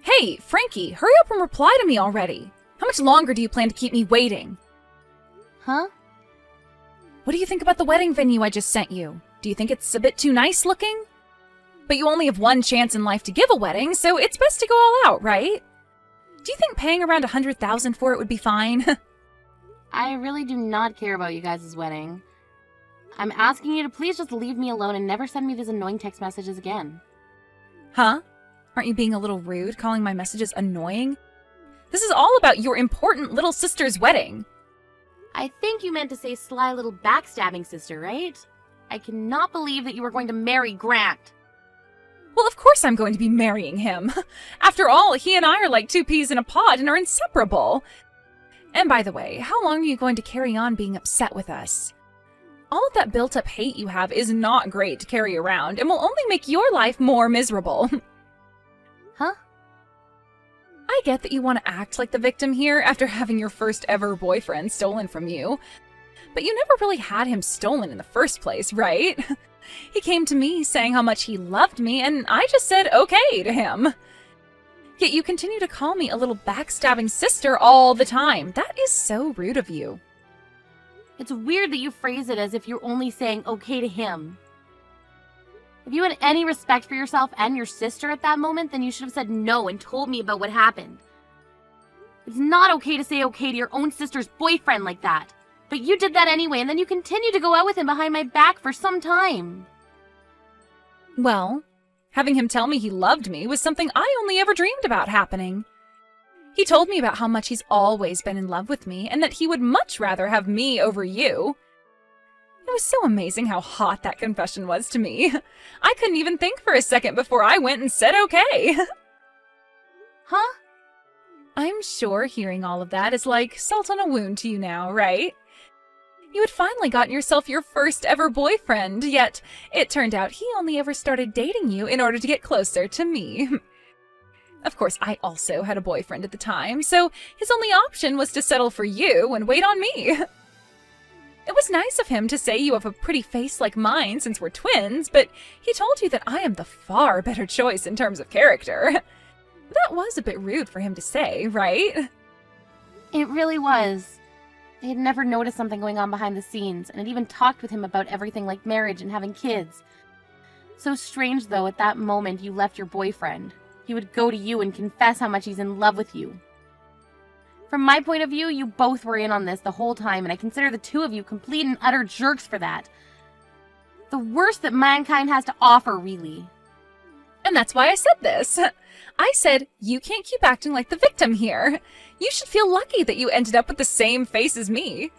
Hey, Frankie, hurry up and reply to me already. How much longer do you plan to keep me waiting? Huh? What do you think about the wedding venue I just sent you? Do you think it's a bit too nice looking? But you only have one chance in life to give a wedding, so it's best to go all out, right? Do you think paying around $100,000 for it would be fine? I really do not care about you guys' wedding. I'm asking you to please just leave me alone and never send me these annoying text messages again. Huh? Aren't you being a little rude, calling my messages annoying? This is all about your important little sister's wedding. I think you meant to say sly little backstabbing sister, right? I cannot believe that you were going to marry Grant. Well, of course I'm going to be marrying him. After all, he and I are like two peas in a pod and are inseparable. And by the way, how long are you going to carry on being upset with us? All of that built-up hate you have is not great to carry around and will only make your life more miserable. Huh? I get that you want to act like the victim here after having your first ever boyfriend stolen from you. But you never really had him stolen in the first place, right? He came to me saying how much he loved me, and I just said okay to him. Yet you continue to call me a little backstabbing sister all the time. That is so rude of you. It's weird that you phrase it as if you're only saying okay to him. If you had any respect for yourself and your sister at that moment, then you should have said no and told me about what happened. It's not okay to say okay to your own sister's boyfriend like that. But you did that anyway, and then you continued to go out with him behind my back for some time. Well, having him tell me he loved me was something I only ever dreamed about happening. He told me about how much he's always been in love with me, and that he would much rather have me over you. It was so amazing how hot that confession was to me. I couldn't even think for a second before I went and said okay. Huh? I'm sure hearing all of that is like salt on a wound to you now, right? You had finally gotten yourself your first ever boyfriend, yet it turned out he only ever started dating you in order to get closer to me. Of course, I also had a boyfriend at the time, so his only option was to settle for you and wait on me. It was nice of him to say you have a pretty face like mine since we're twins, but he told you that I am the far better choice in terms of character. That was a bit rude for him to say, right? It really was. I had never noticed something going on behind the scenes, and had even talked with him about everything like marriage and having kids. So strange, though, at that moment you left your boyfriend. He would go to you and confess how much he's in love with you. From my point of view, you both were in on this the whole time, and I consider the two of you complete and utter jerks for that. The worst that mankind has to offer, really. And that's why I said this. I said, you can't keep acting like the victim here. You should feel lucky that you ended up with the same face as me.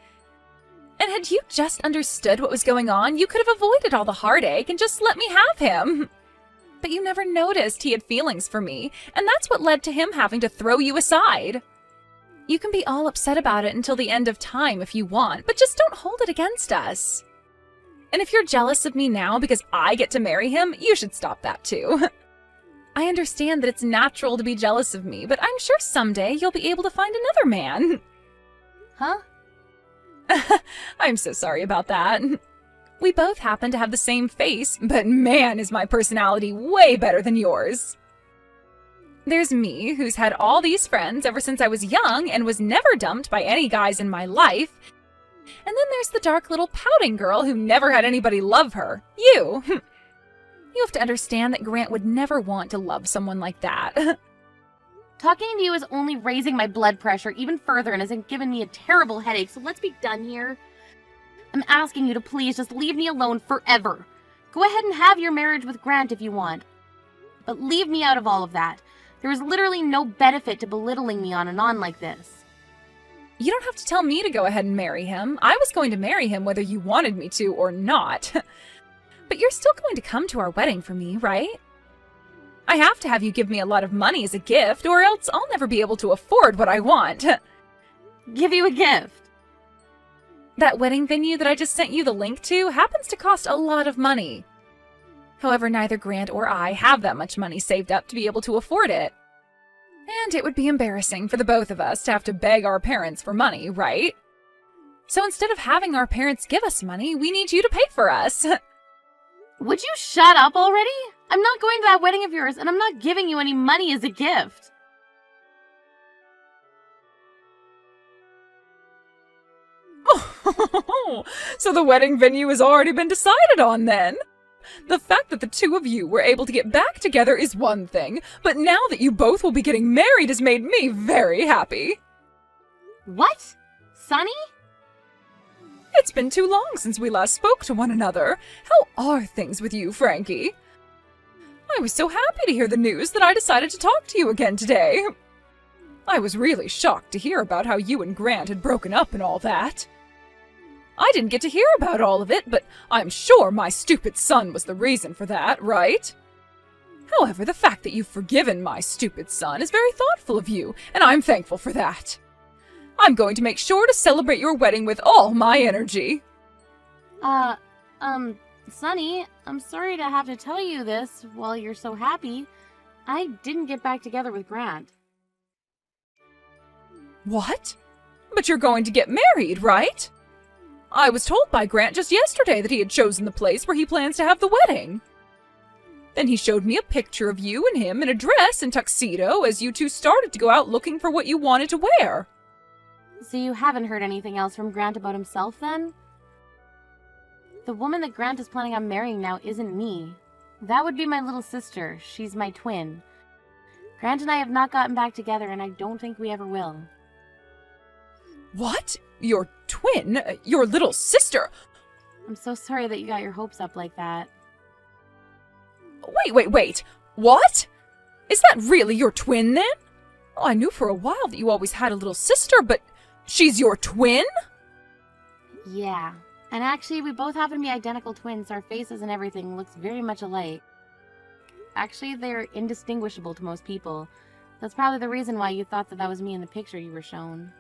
And had you just understood what was going on, you could have avoided all the heartache and just let me have him. But you never noticed he had feelings for me, and that's what led to him having to throw you aside. You can be all upset about it until the end of time if you want, but just don't hold it against us. And if you're jealous of me now because I get to marry him, you should stop that too. I understand that it's natural to be jealous of me, but I'm sure someday you'll be able to find another man. Huh? I'm so sorry about that. We both happen to have the same face, but man, is my personality way better than yours. There's me, who's had all these friends ever since I was young and was never dumped by any guys in my life. And then there's the dark little pouting girl who never had anybody love her. You. You have to understand that Grant would never want to love someone like that. Talking to you is only raising my blood pressure even further and has given me a terrible headache, so let's be done here. I'm asking you to please just leave me alone forever. Go ahead and have your marriage with Grant if you want. But leave me out of all of that. There is literally no benefit to belittling me on and on like this. You don't have to tell me to go ahead and marry him. I was going to marry him whether you wanted me to or not. But you're still going to come to our wedding for me, right? I have to have you give me a lot of money as a gift, or else I'll never be able to afford what I want. Give you a gift? That wedding venue that I just sent you the link to happens to cost a lot of money. However, neither Grant or I have that much money saved up to be able to afford it. And it would be embarrassing for the both of us to have to beg our parents for money, right? So instead of having our parents give us money, we need you to pay for us. Would you shut up already? I'm not going to that wedding of yours, and I'm not giving you any money as a gift. So the wedding venue has already been decided on then? The fact that the two of you were able to get back together is one thing, but now that you both will be getting married has made me very happy. What? Sonny? It's been too long since we last spoke to one another. How are things with you, Frankie? I was so happy to hear the news that I decided to talk to you again today. I was really shocked to hear about how you and Grant had broken up and all that. I didn't get to hear about all of it, but I'm sure my stupid son was the reason for that, right? However, the fact that you've forgiven my stupid son is very thoughtful of you, and I'm thankful for that. I'm going to make sure to celebrate your wedding with all my energy. Sonny, I'm sorry to have to tell you this while you're so happy. I didn't get back together with Grant. What? But you're going to get married, right? I was told by Grant just yesterday that he had chosen the place where he plans to have the wedding. Then he showed me a picture of you and him in a dress and tuxedo as you two started to go out looking for what you wanted to wear. So you haven't heard anything else from Grant about himself, then? The woman that Grant is planning on marrying now isn't me. That would be my little sister. She's my twin. Grant and I have not gotten back together, and I don't think we ever will. What? Your twin? Your little sister? I'm so sorry that you got your hopes up like that. Wait. What? Is that really your twin, then? Well, I knew for a while that you always had a little sister, but she's your twin? Yeah. And actually, we both happen to be identical twins. Our faces and everything looks very much alike. Actually, they're indistinguishable to most people. That's probably the reason why you thought that was me in the picture you were shown.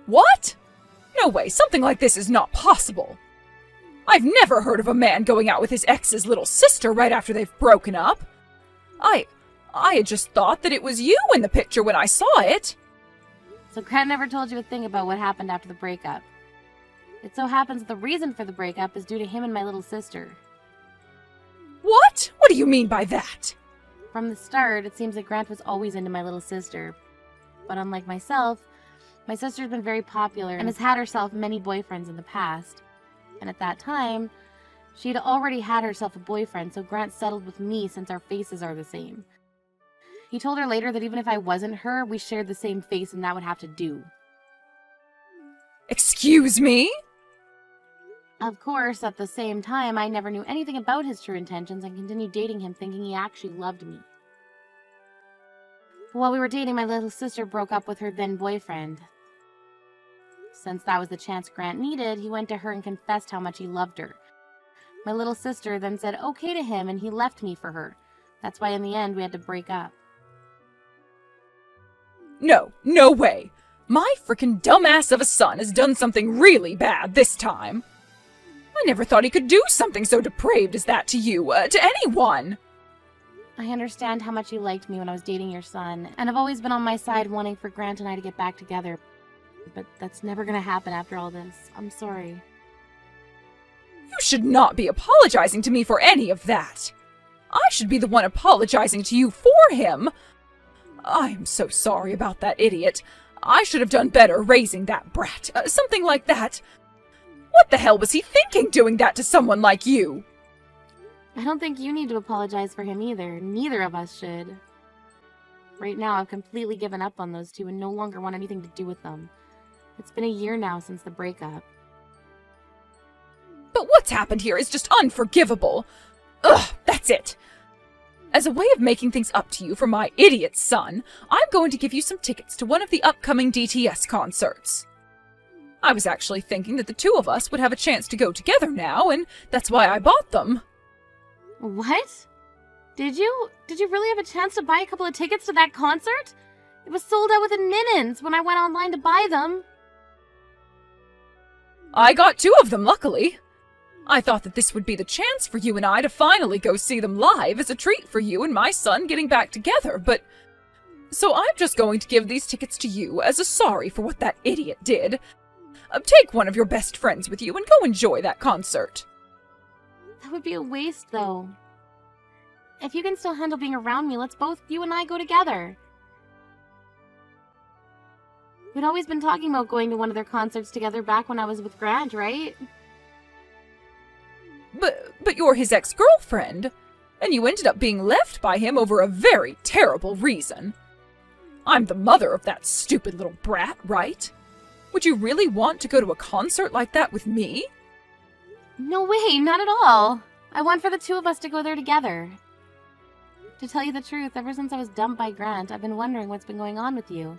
What? No way, something like this is not possible. I've never heard of a man going out with his ex's little sister right after they've broken up. I had just thought that it was you in the picture when I saw it. So Grant never told you a thing about what happened after the breakup. It so happens that the reason for the breakup is due to him and my little sister. What? What do you mean by that? From the start, it seems that Grant was always into my little sister. But unlike myself, my sister's been very popular and has had herself many boyfriends in the past. And at that time, she'd already had herself a boyfriend, so Grant settled with me since our faces are the same. He told her later that even if I wasn't her, we shared the same face and that would have to do. Excuse me? Of course, at the same time, I never knew anything about his true intentions and continued dating him thinking he actually loved me. While we were dating, my little sister broke up with her then boyfriend. Since that was the chance Grant needed, he went to her and confessed how much he loved her. My little sister then said okay to him and he left me for her. That's why in the end we had to break up. No way. My frickin' dumbass of a son has done something really bad this time. I never thought he could do something so depraved as that to you, to anyone. I understand how much you liked me when I was dating your son, and have always been on my side wanting for Grant and I to get back together. But that's never gonna happen after all this. I'm sorry. You should not be apologizing to me for any of that. I should be the one apologizing to you for him. I am so sorry about that idiot. I should have done better raising that brat. Something like that. What the hell was he thinking doing that to someone like you? I don't think you need to apologize for him either. Neither of us should. Right now, I've completely given up on those two and no longer want anything to do with them. It's been a year now since the breakup. But what's happened here is just unforgivable. Ugh, that's it. As a way of making things up to you for my idiot son, I'm going to give you some tickets to one of the upcoming DTS concerts. I was actually thinking that the two of us would have a chance to go together now, and that's why I bought them. What? Did you really have a chance to buy a couple of tickets to that concert? It was sold out within minutes when I went online to buy them. I got 2 of them, luckily. I thought that this would be the chance for you and I to finally go see them live as a treat for you and my son getting back together, but... So I'm just going to give these tickets to you as a sorry for what that idiot did. Take one of your best friends with you and go enjoy that concert. That would be a waste, though. If you can still handle being around me, let's both, you and I, go together. We'd always been talking about going to one of their concerts together back when I was with Grant, right? But you're his ex-girlfriend, and you ended up being left by him over a very terrible reason. I'm the mother of that stupid little brat, right? Would you really want to go to a concert like that with me? No way, not at all. I want for the two of us to go there together. To tell you the truth, ever since I was dumped by Grant, I've been wondering what's been going on with you.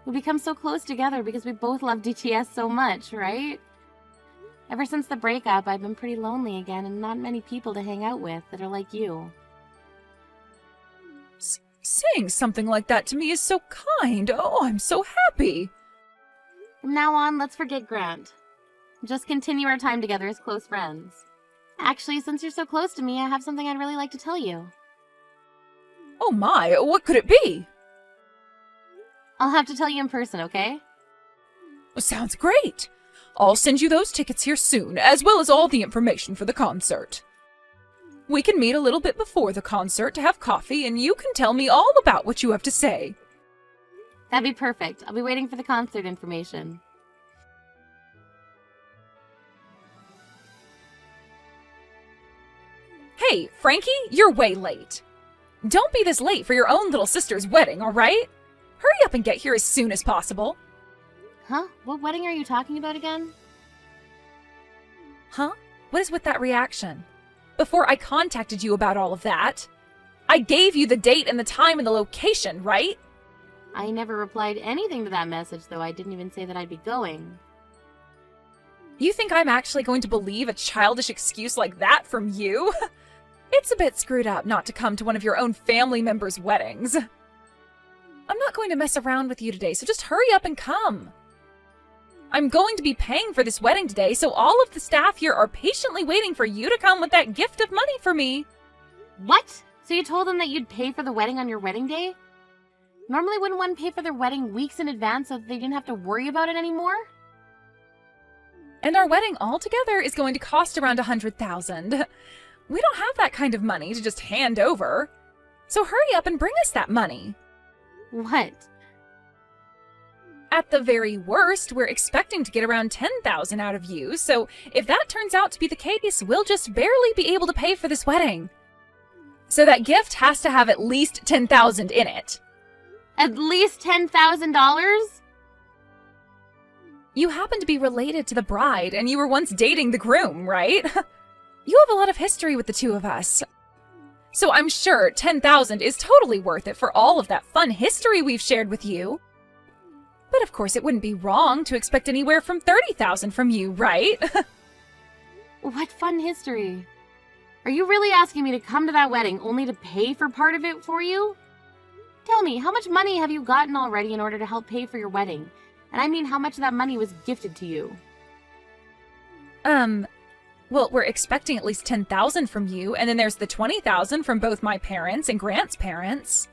We become so close together because we both love DTS so much, right? Ever since the breakup, I've been pretty lonely again and not many people to hang out with that are like you. Saying something like that to me is so kind. Oh, I'm so happy. From now on, let's forget Grant. Just continue our time together as close friends. Actually, since you're so close to me, I have something I'd really like to tell you. Oh my, what could it be? I'll have to tell you in person, okay? Sounds great. I'll send you those tickets here soon, as well as all the information for the concert. We can meet a little bit before the concert to have coffee, and you can tell me all about what you have to say. That'd be perfect. I'll be waiting for the concert information. Hey, Frankie, you're way late. Don't be this late for your own little sister's wedding, all right? Hurry up and get here as soon as possible. Huh? What wedding are you talking about again? Huh? What is with that reaction? Before I contacted you about all of that, I gave you the date and the time and the location, right? I never replied anything to that message, though. I didn't even say that I'd be going. You think I'm actually going to believe a childish excuse like that from you? It's a bit screwed up not to come to one of your own family members' weddings. I'm not going to mess around with you today, so just hurry up and come. I'm going to be paying for this wedding today, so all of the staff here are patiently waiting for you to come with that gift of money for me. What? So you told them that you'd pay for the wedding on your wedding day? Normally wouldn't one pay for their wedding weeks in advance so that they didn't have to worry about it anymore? And our wedding altogether is going to cost around $100,000. We don't have that kind of money to just hand over. So hurry up and bring us that money. What? At the very worst, we're expecting to get around $10,000 out of you, so if that turns out to be the case, we'll just barely be able to pay for this wedding. So that gift has to have at least $10,000 in it. At least $10,000? You happen to be related to the bride, and you were once dating the groom, right? You have a lot of history with the two of us. So I'm sure $10,000 is totally worth it for all of that fun history we've shared with you. But of course, it wouldn't be wrong to expect anywhere from $30,000 from you, right? What fun history? Are you really asking me to come to that wedding only to pay for part of it for you? Tell me, how much money have you gotten already in order to help pay for your wedding? And I mean how much of that money was gifted to you. Well, we're expecting at least $10,000 from you, and then there's the $20,000 from both my parents and Grant's parents.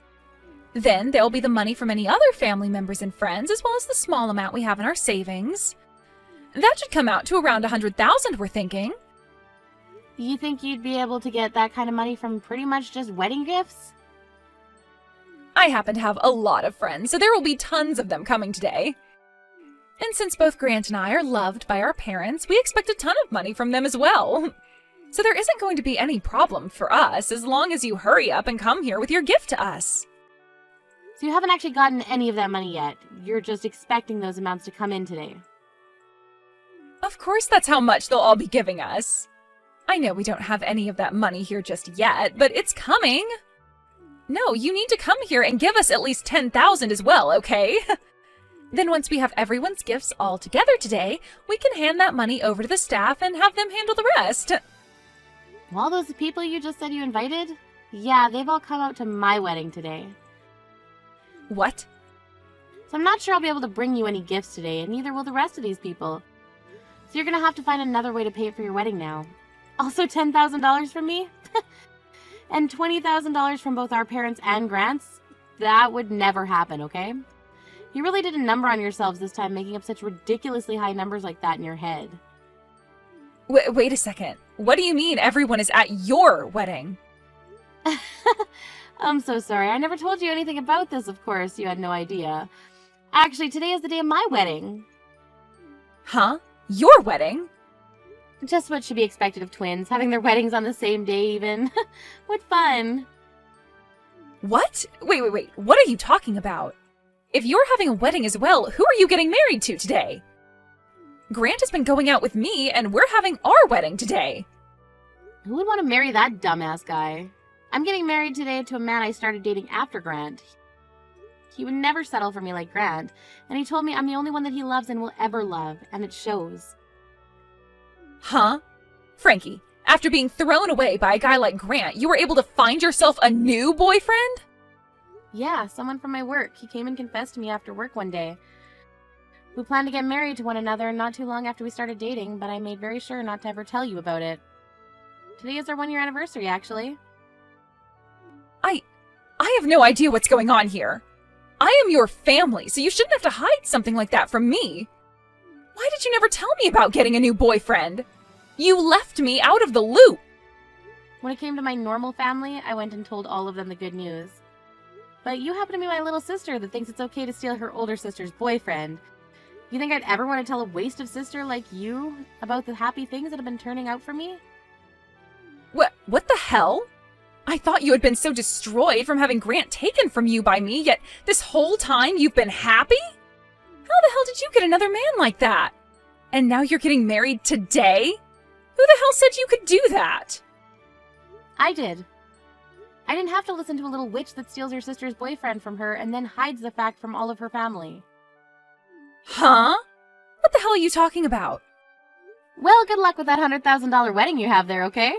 Then there'll be the money from any other family members and friends, as well as the small amount we have in our savings. That should come out to around $100,000, we're thinking. You think you'd be able to get that kind of money from pretty much just wedding gifts? I happen to have a lot of friends, so there will be tons of them coming today. And since both Grant and I are loved by our parents, we expect a ton of money from them as well. So there isn't going to be any problem for us as long as you hurry up and come here with your gift to us. So you haven't actually gotten any of that money yet. You're just expecting those amounts to come in today. Of course that's how much they'll all be giving us. I know we don't have any of that money here just yet, but it's coming. No, you need to come here and give us at least $10,000 as well, okay? Then once we have everyone's gifts all together today, we can hand that money over to the staff and have them handle the rest. All those people you just said you invited? Yeah, they've all come out to my wedding today. What? So I'm not sure I'll be able to bring you any gifts today, and neither will the rest of these people. So you're gonna have to find another way to pay for your wedding now. Also $10,000 from me? And $20,000 from both our parents and Grant's? That would never happen, okay? You really did a number on yourselves this time, making up such ridiculously high numbers like that in your head. Wait a second. What do you mean everyone is at your wedding? I'm so sorry. I never told you anything about this, of course. You had no idea. Actually, today is the day of my wedding. Huh? Your wedding? Just what should be expected of twins, having their weddings on the same day even. What fun. What? Wait. What are you talking about? If you're having a wedding as well, who are you getting married to today? Grant has been going out with me, and we're having our wedding today. Who would want to marry that dumbass guy? I'm getting married today to a man I started dating after Grant. He would never settle for me like Grant, and he told me I'm the only one that he loves and will ever love, and it shows. Huh? Frankie, after being thrown away by a guy like Grant, you were able to find yourself a new boyfriend? Yeah, someone from my work. He came and confessed to me after work one day. We planned to get married to one another not too long after we started dating, but I made very sure not to ever tell you about it. Today is our 1-year anniversary, actually. I have no idea what's going on here. I am your family, so you shouldn't have to hide something like that from me. Why did you never tell me about getting a new boyfriend? You left me out of the loop. When it came to my normal family, I went and told all of them the good news. But you happen to be my little sister that thinks it's okay to steal her older sister's boyfriend. You think I'd ever want to tell a waste of sister like you about the happy things that have been turning out for me? What the hell? I thought you had been so destroyed from having Grant taken from you by me, yet this whole time you've been happy? How the hell did you get another man like that? And now you're getting married today? Who the hell said you could do that? I did. I didn't have to listen to a little witch that steals her sister's boyfriend from her and then hides the fact from all of her family. Huh? What the hell are you talking about? Well, good luck with that $100,000 wedding you have there, okay?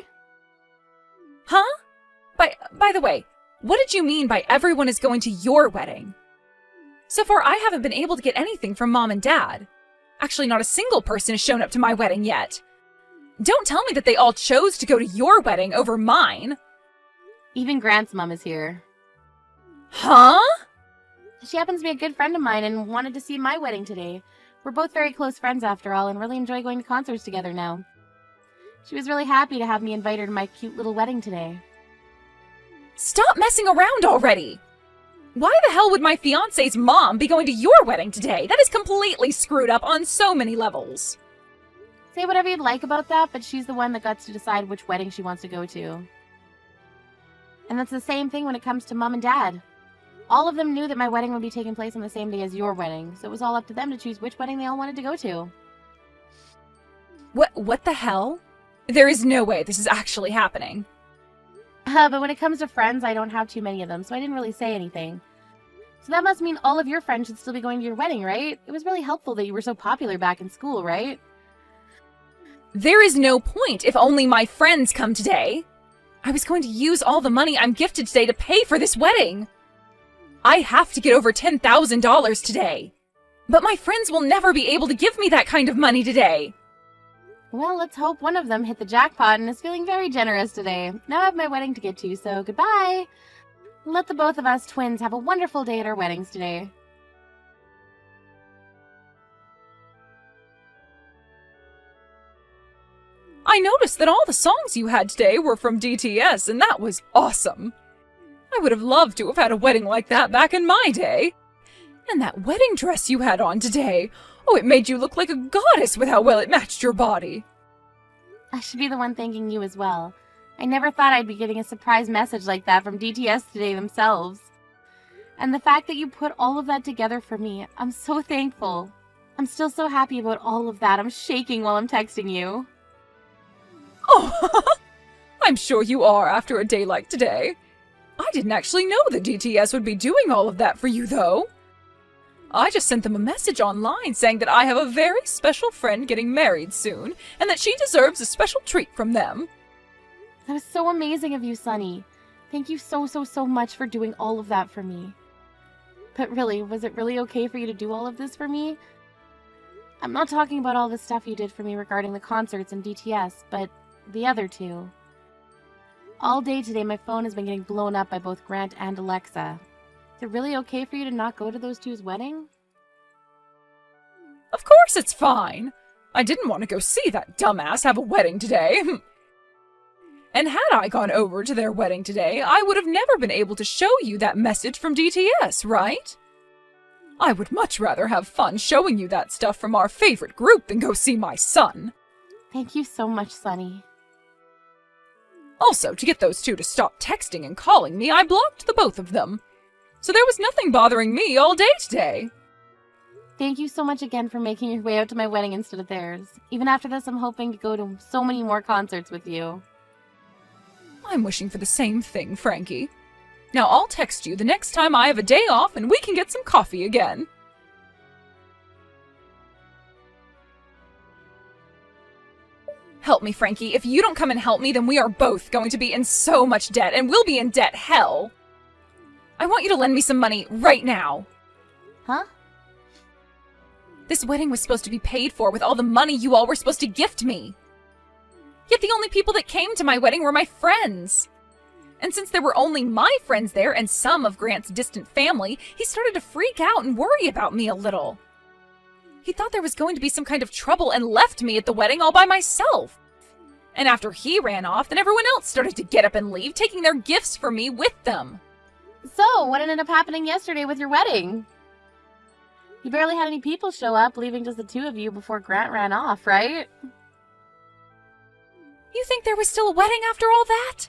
Huh? By the way, what did you mean by everyone is going to your wedding? So far, I haven't been able to get anything from Mom and Dad. Actually, not a single person has shown up to my wedding yet. Don't tell me that they all chose to go to your wedding over mine. Even Grant's mom is here. Huh? She happens to be a good friend of mine and wanted to see my wedding today. We're both very close friends after all and really enjoy going to concerts together now. She was really happy to have me invite her to my cute little wedding today. Stop messing around already! Why the hell would my fiancé's mom be going to your wedding today? That is completely screwed up on so many levels. Say whatever you'd like about that, but she's the one that gets to decide which wedding she wants to go to. And that's the same thing when it comes to Mom and Dad. All of them knew that my wedding would be taking place on the same day as your wedding, so it was all up to them to choose which wedding they all wanted to go to. What the hell? There is no way this is actually happening. But when it comes to friends, I don't have too many of them, so I didn't really say anything. So that must mean all of your friends should still be going to your wedding, right? It was really helpful that you were so popular back in school, right? There is no point if only my friends come today. I was going to use all the money I'm gifted today to pay for this wedding. I have to get over $10,000 today. But my friends will never be able to give me that kind of money today. Well, let's hope one of them hit the jackpot and is feeling very generous today. Now I have my wedding to get to, so goodbye. Let the both of us twins have a wonderful day at our weddings today. I noticed that all the songs you had today were from DTS, and that was awesome. I would have loved to have had a wedding like that back in my day. And that wedding dress you had on today, oh, it made you look like a goddess with how well it matched your body. I should be the one thanking you as well. I never thought I'd be getting a surprise message like that from DTS today themselves. And the fact that you put all of that together for me, I'm so thankful. I'm still so happy about all of that. I'm shaking while I'm texting you. Oh, I'm sure you are after a day like today. I didn't actually know that DTS would be doing all of that for you, though. I just sent them a message online saying that I have a very special friend getting married soon, and that she deserves a special treat from them. That was so amazing of you, Sunny. Thank you so much for doing all of that for me. But really, was it really okay for you to do all of this for me? I'm not talking about all the stuff you did for me regarding the concerts and DTS, but the other two. All day today, my phone has been getting blown up by both Grant and Alexa. Is it really okay for you to not go to those two's wedding? Of course it's fine. I didn't want to go see that dumbass have a wedding today. And had I gone over to their wedding today, I would have never been able to show you that message from DTS, right? I would much rather have fun showing you that stuff from our favorite group than go see my son. Thank you so much, Sunny. Also, to get those two to stop texting and calling me, I blocked the both of them. So there was nothing bothering me all day today. Thank you so much again for making your way out to my wedding instead of theirs. Even after this, I'm hoping to go to so many more concerts with you. I'm wishing for the same thing, Frankie. Now I'll text you the next time I have a day off and we can get some coffee again. Help me, Frankie. If you don't come and help me, then we are both going to be in so much debt, and we'll be in debt hell. I want you to lend me some money right now. Huh? This wedding was supposed to be paid for with all the money you all were supposed to gift me. Yet the only people that came to my wedding were my friends. And since there were only my friends there and some of Grant's distant family, he started to freak out and worry about me a little. He thought there was going to be some kind of trouble and left me at the wedding all by myself. And after he ran off, then everyone else started to get up and leave, taking their gifts for me with them. So, what ended up happening yesterday with your wedding? You barely had any people show up, leaving just the two of you before Grant ran off, right? You think there was still a wedding after all that?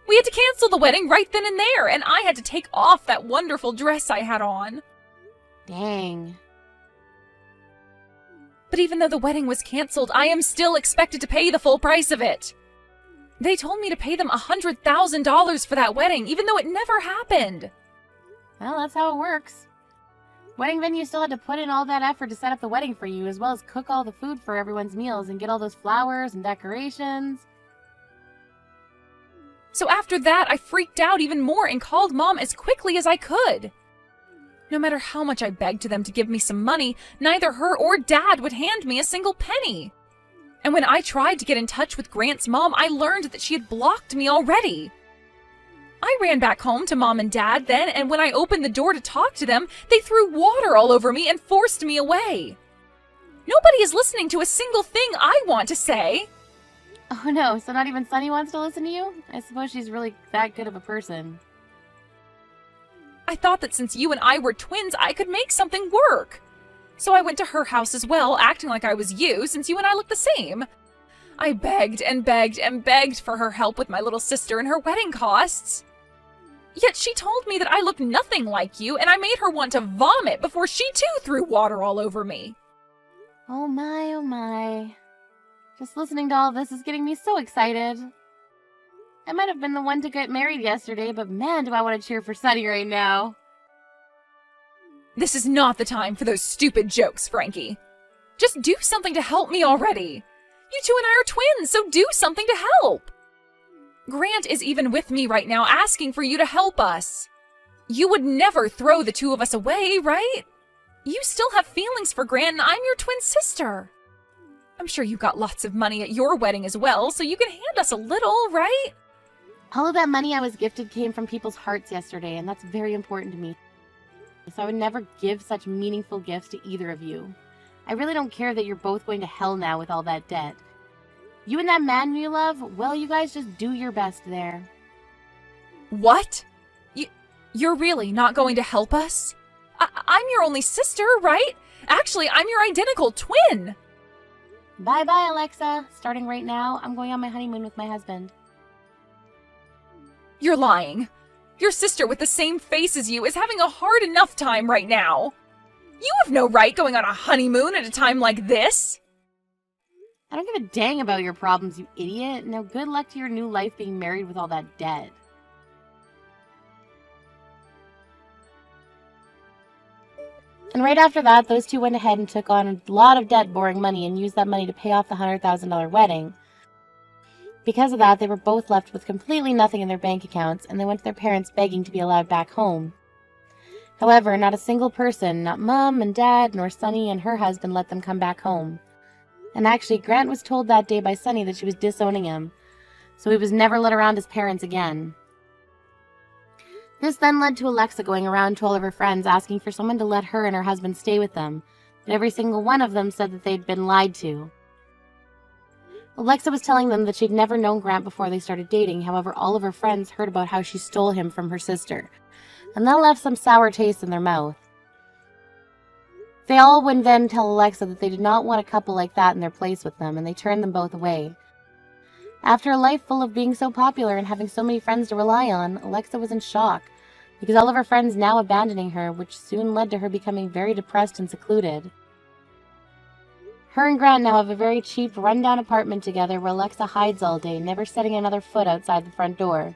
We had to cancel the wedding right then and there, and I had to take off that wonderful dress I had on. Dang. But even though the wedding was canceled, I am still expected to pay the full price of it. They told me to pay them $100,000 for that wedding, even though it never happened. Well, that's how it works. Wedding venue still had to put in all that effort to set up the wedding for you, as well as cook all the food for everyone's meals and get all those flowers and decorations. So after that, I freaked out even more and called Mom as quickly as I could. No matter how much I begged to them to give me some money, neither her or Dad would hand me a single penny. And when I tried to get in touch with Grant's mom, I learned that she had blocked me already. I ran back home to Mom and Dad then, and when I opened the door to talk to them, they threw water all over me and forced me away. Nobody is listening to a single thing I want to say. Oh no, so not even Sunny wants to listen to you? I suppose she's really that good of a person. I thought that since you and I were twins, I could make something work. So I went to her house as well, acting like I was you, since you and I look the same. I begged and begged and begged for her help with my little sister and her wedding costs. Yet she told me that I looked nothing like you, and I made her want to vomit before she too threw water all over me. Oh my, oh my. Just listening to all this is getting me so excited. I might have been the one to get married yesterday, but man, do I want to cheer for Sunny right now. This is not the time for those stupid jokes, Frankie. Just do something to help me already. You two and I are twins, so do something to help. Grant is even with me right now asking for you to help us. You would never throw the two of us away, right? You still have feelings for Grant, and I'm your twin sister. I'm sure you got lots of money at your wedding as well, so you can hand us a little, right? All of that money I was gifted came from people's hearts yesterday, and that's very important to me. So I would never give such meaningful gifts to either of you. I really don't care that you're both going to hell now with all that debt. You and that man you love, well, you guys just do your best there. What? You're really not going to help us? I'm your only sister, right? Actually, I'm your identical twin. Bye-bye, Alexa. Starting right now, I'm going on my honeymoon with my husband. You're lying. Your sister with the same face as you is having a hard enough time right now. You have no right going on a honeymoon at a time like this. I don't give a dang about your problems, you idiot. Now good luck to your new life being married with all that debt. And right after that, those two went ahead and took on a lot of debt borrowing money and used that money to pay off the $100,000 wedding. Because of that, they were both left with completely nothing in their bank accounts, and they went to their parents begging to be allowed back home. However, not a single person, not Mom and Dad, nor Sunny and her husband, let them come back home. And actually, Grant was told that day by Sunny that she was disowning him, so he was never let around his parents again. This then led to Alexa going around to all of her friends asking for someone to let her and her husband stay with them, but every single one of them said that they'd been lied to. Alexa was telling them that she'd never known Grant before they started dating. However, all of her friends heard about how she stole him from her sister, and that left some sour taste in their mouth. They all would then tell Alexa that they did not want a couple like that in their place with them, and they turned them both away. After a life full of being so popular and having so many friends to rely on, Alexa was in shock, because all of her friends now abandoning her, which soon led to her becoming very depressed and secluded. Her and Grant now have a very cheap, run-down apartment together where Alexa hides all day, never setting another foot outside the front door.